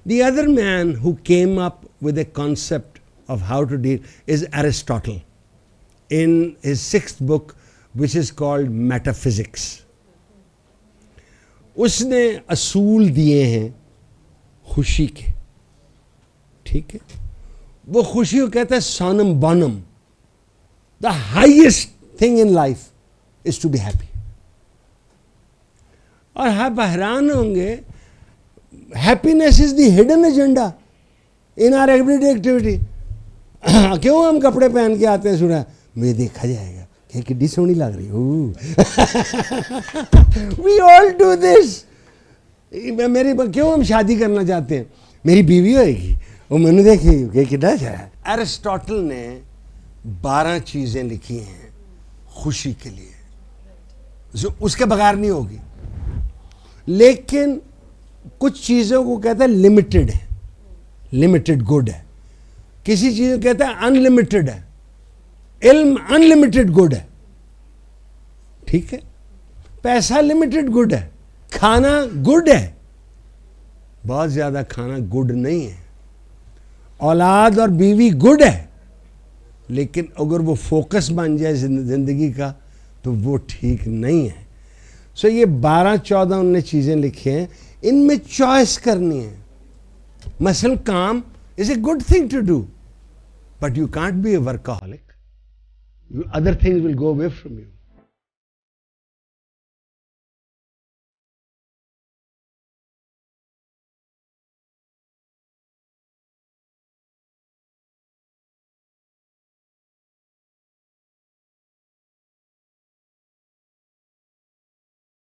The other man who came up with a concept of how to deal is Aristotle in his 6th book, which is called Metaphysics. उसने असूल दिए हैं खुशी के, ठीक है? वो खुशी को कहता है सोनम बोनम, the highest thing in life is to be happy. और आप हैरान होंगे, happiness is the hidden agenda in our everyday activity. क्यों हम कपड़े पहन के आते हैं, सुना मुझे देखा जाएगा कि कितनी सोहनी लग रही हो. We all do this. मेरी क्यों हम शादी करना चाहते हैं, मेरी बीवी होएगी वो मैंने देखी कितना अच्छा है. एरिस्टोटल ने 12 चीजें लिखी हैं खुशी के लिए, जो उसके बगैर नहीं होगी. लेकिन कुछ चीजों को कहता है लिमिटेड है, लिमिटेड गुड है. किसी चीज को कहता है अनलिमिटेड है, इल्म अनलिमिटेड गुड है, ठीक है? पैसा लिमिटेड गुड है, खाना गुड है, बहुत ज्यादा खाना गुड नहीं है. औलाद और बीवी गुड है, लेकिन अगर वो फोकस बन जाए जिंदगी का तो वो ठीक नहीं है. सो ये 12-14 उनने चीजें लिखी हैं, इनमें चॉइस करनी है. मसल काम is a good thing to do, but you can't be a workaholic. Other things will go away from you.